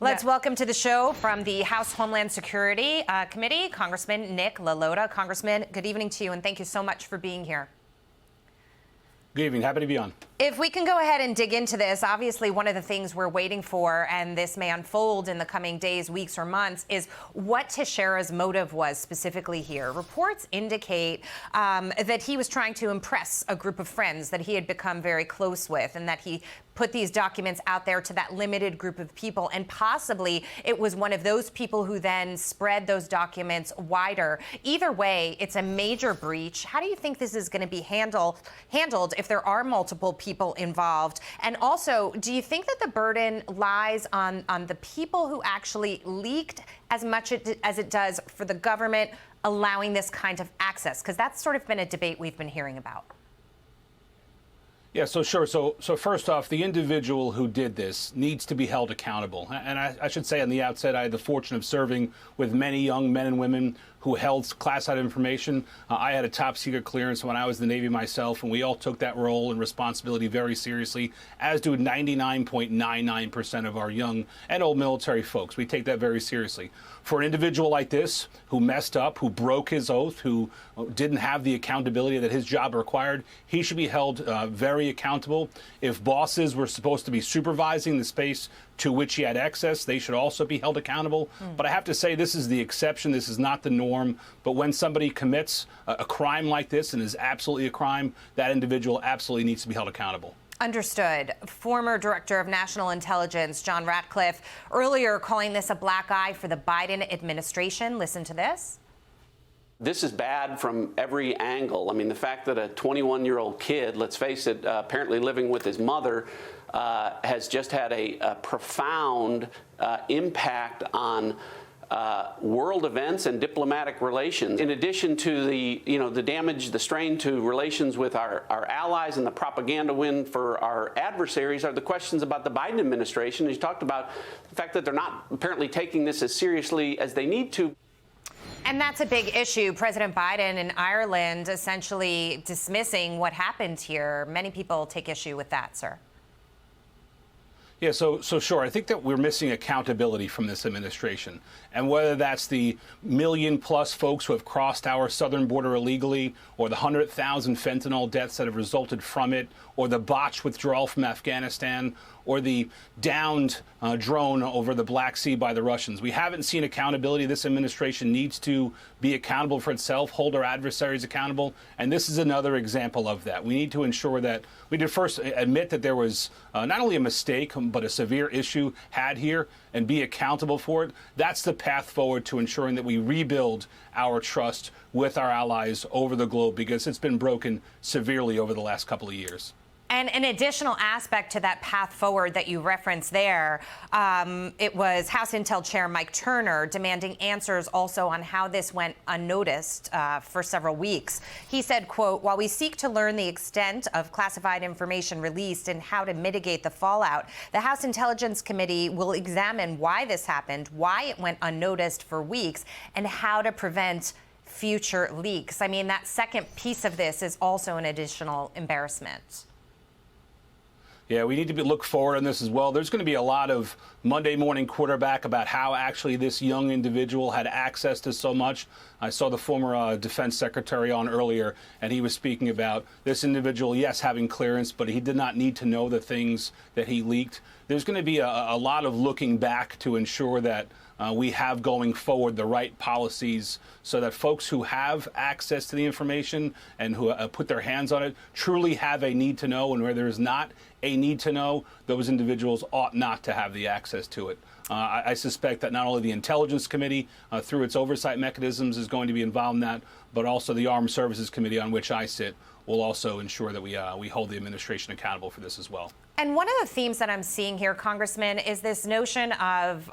Let's welcome to the show from the House Homeland Security Committee, Congressman Nick LaLota. Congressman, good evening to you, and thank you so much for being here. Good evening. Happy to be on. If we can go ahead and dig into this, obviously one of the things we're waiting for, and this may unfold in the coming days, weeks, or months, is what Teixeira's motive was specifically here. Reports indicate that he was trying to impress a group of friends that he had become very close with, and that he put these documents out there to that limited group of people, and possibly it was one of those people who then spread those documents wider. Either way, it's a major breach. How do you think this is going to be handled if there are multiple people involved? And also, do you think that the burden lies on the people who actually leaked as much as it does for the government allowing this kind of access? Because that's sort of been a debate we've been hearing about. Yeah, so sure. So first off, the individual who did this needs to be held accountable. And I should say on the outset, I had the fortune of serving with many young men and women who held classified information. I had a top secret clearance when I was in the Navy myself, and we all took that role and responsibility very seriously, as do 99.99% of our young and old military folks. We take that very seriously. For an individual like this, who messed up, who broke his oath, who didn't have the accountability that his job required, he should be held very accountable. If bosses were supposed to be supervising the space to which he had access, they should also be held accountable. But I have to say, this is the exception. This is not the norm. But when somebody commits a crime like this, and is absolutely a crime, that individual absolutely needs to be held accountable. Understood. Former Director of National Intelligence, John Ratcliffe, earlier calling this a black eye for the Biden administration. Listen to this. This is bad from every angle. I mean, the fact that a 21-year-old kid, let's face it, apparently living with his mother, has just had a profound impact on world events and diplomatic relations. In addition to the damage, the strain to relations with our allies, and the propaganda win for our adversaries, are the questions about the Biden administration. As you talked about, the fact that they're not apparently taking this as seriously as they need to. And that's a big issue. President Biden in Ireland essentially dismissing what happened here. Many people take issue with that, sir. Yeah, so sure. I think that we're missing accountability from this administration. And whether that's the million-plus folks who have crossed our southern border illegally, or the 100,000 fentanyl deaths that have resulted from it, or the botched withdrawal from Afghanistan, or the downed drone over the Black Sea by the Russians. We haven't seen accountability. This administration needs to be accountable for itself, hold our adversaries accountable, and this is another example of that. We need to ensure that we did first admit that there was not only a mistake, but a severe issue had here, and be accountable for it. That's the path forward to ensuring that we rebuild our trust with our allies over the globe, because it's been broken severely over the last couple of years. And an additional aspect to that path forward that you referenced there, it was House Intel Chair Mike Turner demanding answers also on how this went unnoticed for several weeks. He said, quote, "While we seek to learn the extent of classified information released and how to mitigate the fallout, the House Intelligence Committee will examine why this happened, why it went unnoticed for weeks, and how to prevent future leaks." I mean, that second piece of this is also an additional embarrassment. Yeah, we need to look forward on this as well. There's going to be a lot of Monday morning quarterback about how actually this young individual had access to so much. I saw the former defense secretary on earlier, and he was speaking about this individual, yes, having clearance, but he did not need to know the things that he leaked. There's going to be a lot of looking back to ensure that we have going forward the right policies so that folks who have access to the information and who put their hands on it truly have a need to know, and where there is not a need to know, those individuals ought not to have the access to it. I suspect that not only the Intelligence Committee, through its oversight mechanisms, is going to be involved in that, but also the Armed Services Committee, on which I sit, will also ensure that we hold the administration accountable for this as well. And one of the themes that I'm seeing here, Congressman, is this notion of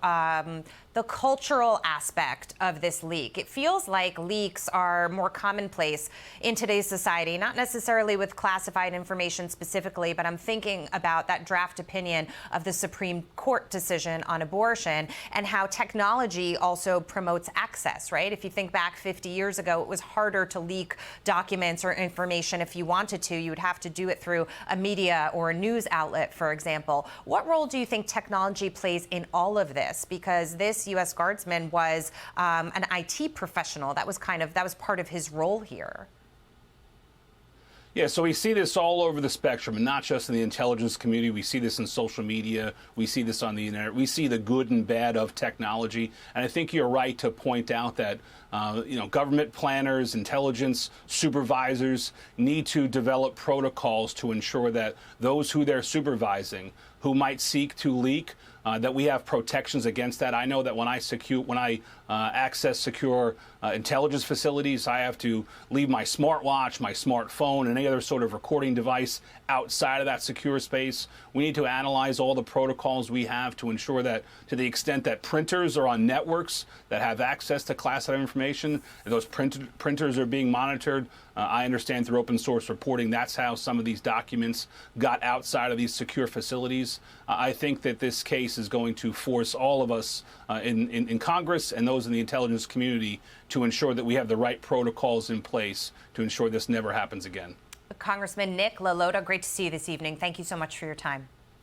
the cultural aspect of this leak. It feels like leaks are more commonplace in today's society, not necessarily with classified information specifically, but I'm thinking about that draft opinion of the Supreme Court decision on abortion and how technology also promotes access, right? If you think back 50 years ago, it was harder to leak documents or information information if you wanted to. You would have to do it through a media or a news outlet, for example. What role do you think technology plays in all of this? Because this U.S. Guardsman was an IT professional. That was part of his role here. Yeah, so we see this all over the spectrum, and not just in the intelligence community. We see this in social media. We see this on the internet. We see the good and bad of technology. And I think you're right to point out that government planners, intelligence supervisors need to develop protocols to ensure that those who they're supervising, who might seek to leak, that we have protections against that. I know that when I access secure intelligence facilities, I have to leave my smartwatch, my smartphone, and any other sort of recording device outside of that secure space. We need to analyze all the protocols we have to ensure that, to the extent that printers are on networks that have access to classified information, and those printers are being monitored. I understand through open source reporting that's how some of these documents got outside of these secure facilities. I think that this case is going to force all of us in Congress and those in the intelligence community to ensure that we have the right protocols in place to ensure this never happens again. Congressman Nick LaLota, great to see you this evening. Thank you so much for your time.